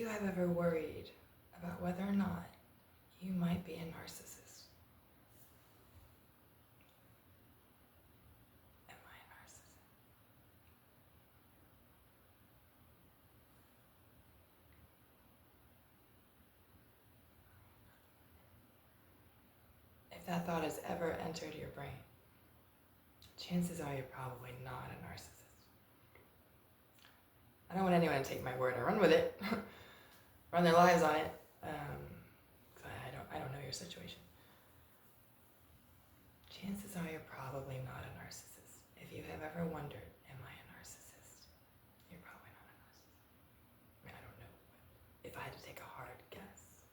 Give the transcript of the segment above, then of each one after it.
you have ever worried about whether or not you might be a narcissist? Am I a narcissist? If that thought has ever entered your brain, chances are you're probably not a narcissist. I don't want anyone to take my word and run with it, run their lives on it. I don't know your situation. Chances are you're probably not a narcissist. If you have ever wondered, am I a narcissist? You're probably not a narcissist. I mean, I don't know. If I had to take a hard guess.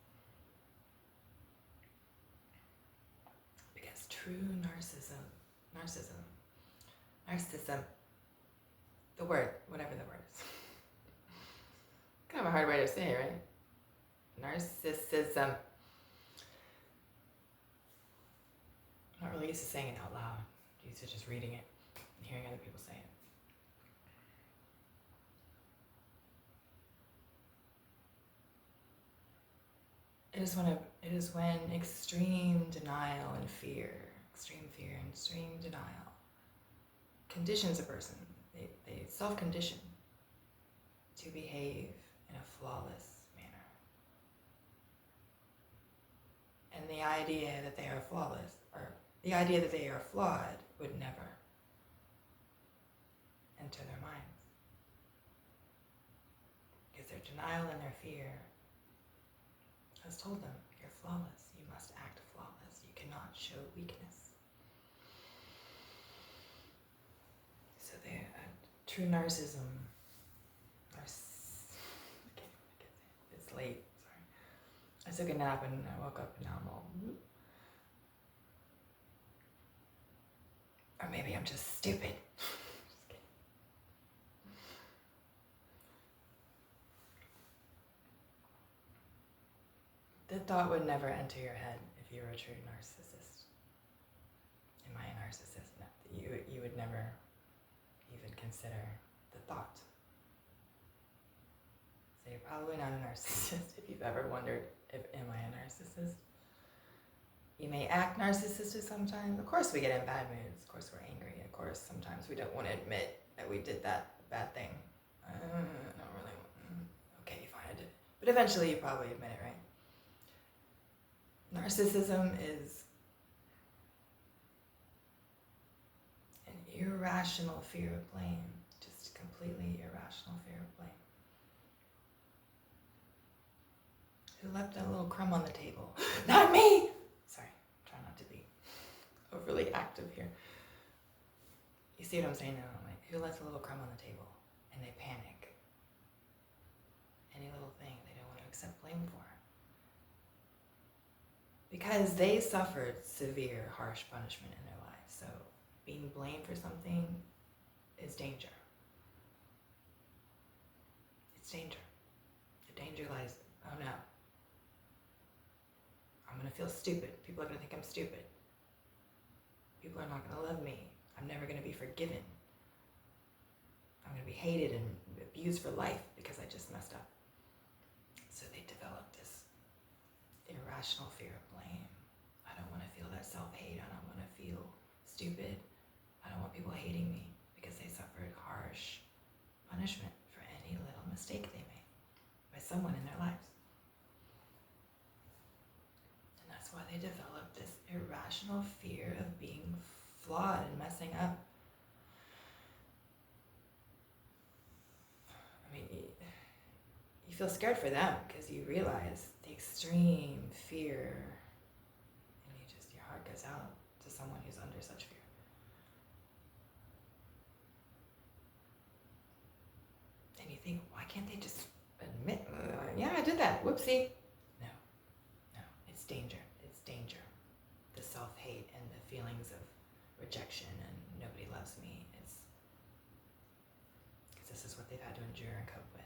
Because true narcissism, the word, whatever the word is. Kind of a hard way to say it, right? Narcissism. I'm not really used to saying it out loud. I'm used to just reading it and hearing other people say it. It is when extreme denial and fear, extreme denial conditions a person. They self-condition to behave in a flawless manner. And the idea that they are flawless, or the idea that they are flawed, would never enter their minds. Because their denial and their fear has told them, you're flawless, you must act flawless, you cannot show weakness. So true narcissism, it's late, sorry. I took a nap and I woke up and now I'm all, or maybe I'm just stupid. Just kidding. The thought would never enter your head if you were a true narcissist. Am I a narcissist? No, you would never even consider the thought. So you're probably not a narcissist if you've ever wondered, am I a narcissist? You may act narcissistic sometimes. Of course we get in bad moods. Of course we're angry. Of course sometimes we don't want to admit that we did that bad thing. Not really. Okay, fine, I did it. But eventually you probably admit it, right? Narcissism is an irrational fear of blame. Just completely irrational fear of blame. Who left that little crumb on the table? Not me! Sorry, try not to be overly active here. You see what I'm saying now? Like, who left a little crumb on the table? And they panic. Any little thing they don't want to accept blame for. Because they suffered severe, harsh punishment in their lives. So being blamed for something is danger. It's danger. The danger lies, oh no. I'm going to feel stupid. People are going to think I'm stupid. People are not going to love me. I'm never going to be forgiven. I'm going to be hated and abused for life because I just messed up. So they develop this irrational fear of blame. I don't want to feel that self-hate. I don't want to feel stupid. I don't want people hating me because they suffered harsh punishment for any little mistake they made by someone in their lives. And that's why they develop this irrational fear of being flawed and messing up. I mean, you feel scared for them because you realize the extreme fear, and your heart goes out to someone who's under such fear. And you think, why can't they just admit, yeah, I did that, whoopsie. No, it's danger. It's danger. The self-hate and the feelings of rejection and nobody loves me. It's because this is what they've had to endure and cope with.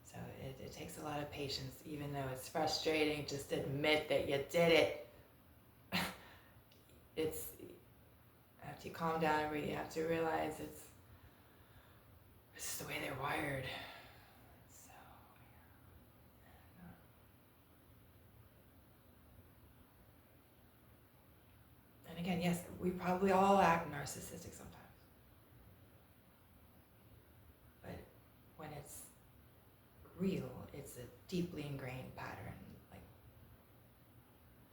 So it takes a lot of patience, even though it's frustrating. Just admit that you did it. It's after you calm down, you have to realize it's the way they're wired. So we probably all act narcissistic sometimes. But when it's real, it's a deeply ingrained pattern, like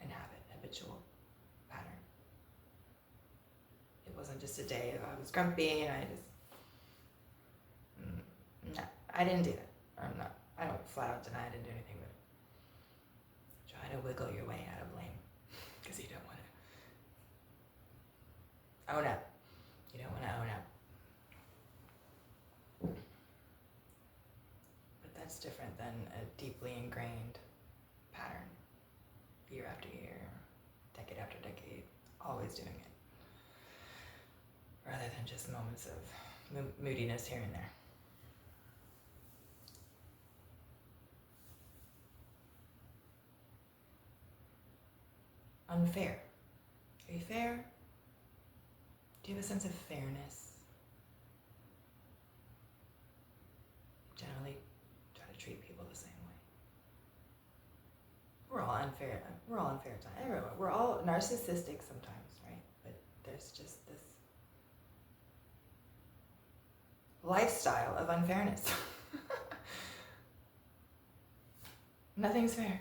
an habitual pattern. It wasn't just a day I was grumpy and I just, no, I didn't do that. I don't flat out deny I didn't do anything, but try to wiggle your way out of blame because you don't want to own up. You don't want to own up. But that's different than a deeply ingrained pattern, year after year, decade after decade, always doing it, rather than just moments of moodiness here and there. Unfair. Are you fair? Do you have a sense of fairness? Generally try to treat people the same way. We're all unfair. We're all unfair at times. Everyone. We're all narcissistic sometimes, right? But there's just this lifestyle of unfairness. Nothing's fair.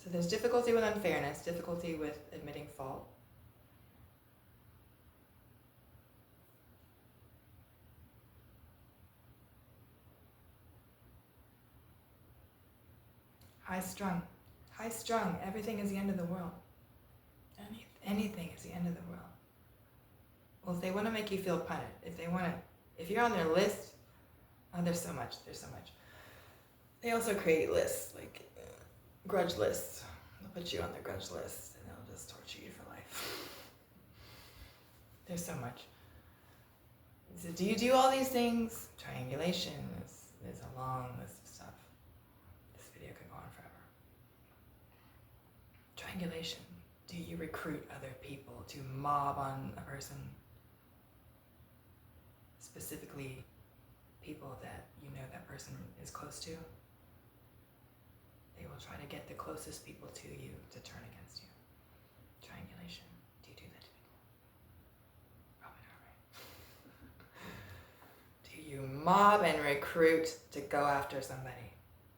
So there's difficulty with unfairness, difficulty with admitting fault. High strung, everything is the end of the world. Anything is the end of the world. Well, if they want to make you feel punished, if you're on their list, oh, there's so much. They also create lists, like grudge lists. They'll put you on their grudge list and they'll just torture you for life. There's so much. So do you do all these things? Triangulation is a long list of stuff. This video could go on forever. Triangulation. Do you recruit other people to mob on a person? Specifically, people that you know that person is close to? They will try to get the closest people to you to turn against you. Triangulation. Do you do that to people? Probably not, right? Do you mob and recruit to go after somebody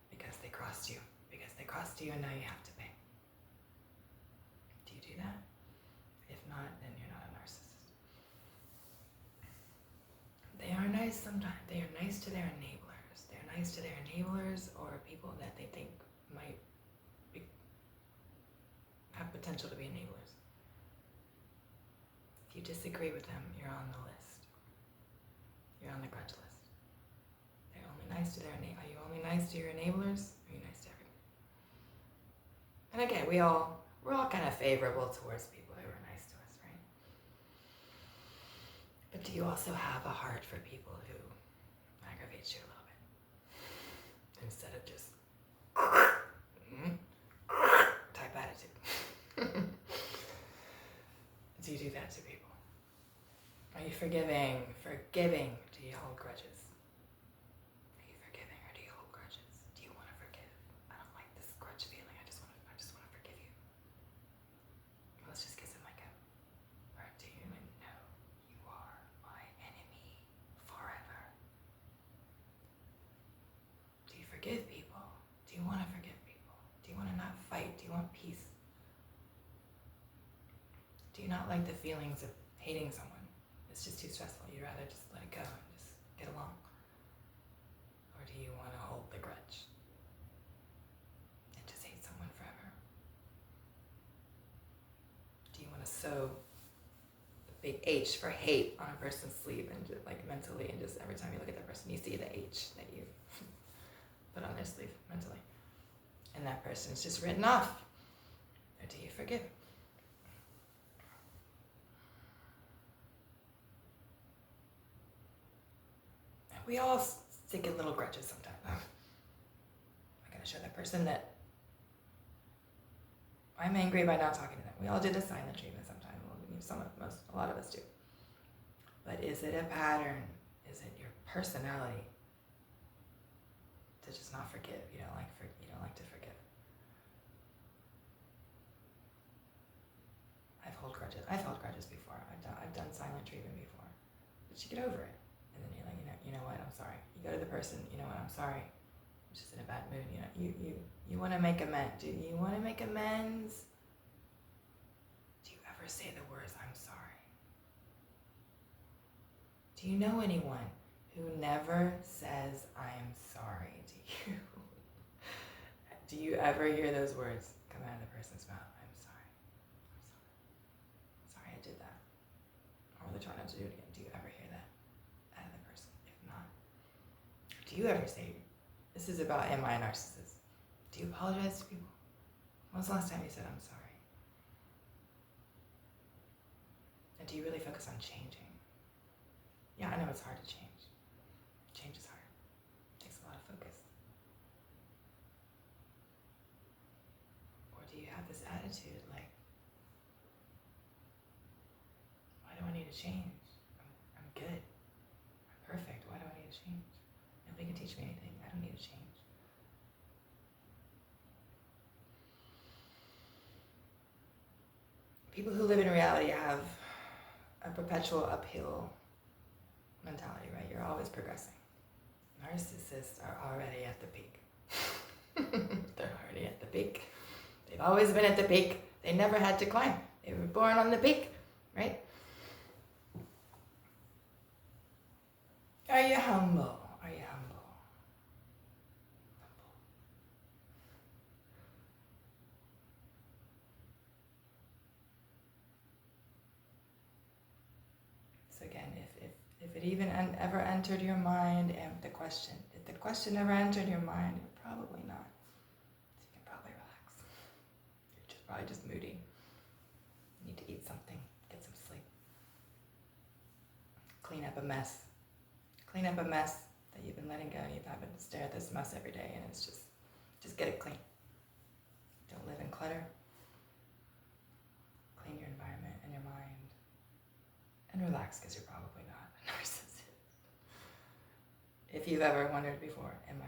because they crossed you? Because they crossed you and now you have to pay. Do you do that? If not, then you're not a narcissist. They are nice sometimes. They are nice to their enablers. They're nice to their enablers or people that they think might have potential to be enablers. If you disagree with them, you're on the list. You're on the grudge list. They're only nice to their enablers. Are you only nice to your enablers? Or are you nice to everybody? And again, we're all kind of favorable towards people who are nice to us, right? But do you also have a heart for people who aggravate you a little bit? Instead of just type attitude. Do you do that to people? Are you forgiving? Do you hold grudges? Are you forgiving or do you hold grudges? Do you want to forgive? I don't like this grudge feeling. I just want to forgive you. Let's just kiss it like a. Or do you know you are my enemy forever? Do you forgive people? Do you want to forgive people? Do you want to not fight? Do you want peace? Do you not like the feelings of hating someone? It's just too stressful. You'd rather just let it go and just get along. Or do you want to hold the grudge and just hate someone forever? Do you want to sew the big H for hate on a person's sleeve and just like mentally, and just every time you look at that person you see the H that you put on their sleeve mentally, and that person's just written off? Or do you forgive? We all stick in little grudges sometimes. I gotta show that person that I'm angry by not talking to them. We all do the silent treatment sometimes. Well, a lot of us do. But is it a pattern? Is it your personality to just not forgive? You don't like to forgive. hold grudges. I've held grudges before. I've done silent treatment before. But you get over it. And then you're like, you know what, I'm sorry. You go to the person, you know what, I'm sorry. I'm just in a bad mood. You want to make amends. Do you want to make amends? Do you ever say the words, I'm sorry? Do you know anyone who never says, I'm sorry to you? Do you ever hear those words come out of the person's mouth? I'm sorry. I'm sorry. Sorry I did that. Or they're trying not to do it again. Do you ever hear that out of the person? If not, do you ever say, this is about Am I a Narcissist? Do you apologize to people? When was the last time you said, I'm sorry? And do you really focus on changing? Yeah, I know it's hard to change. Change is hard. It takes a lot of focus. Or do you have this attitude like, why do I need to change? I'm good. I'm perfect. Why do I need to change? Nobody can teach me anything. I don't need to change. People who live in reality have a perpetual uphill mentality, right? You're always progressing. Narcissists are already at the peak. They're already at the peak. They've always been at the peak. They never had to climb. They were born on the peak, right? Are you humble? Are you humble? Humble. So again, if it even ever entered your mind, and if the question ever entered your mind, you're probably not. So you can probably relax. You're probably just moody. You need to eat something, get some sleep. Clean up a mess. Clean up a mess that you've been letting go. You've having to stare at this mess every day, and it's just get it clean. Don't live in clutter. Clean your environment and your mind. And relax, because you're probably not a narcissist. If you've ever wondered before, am I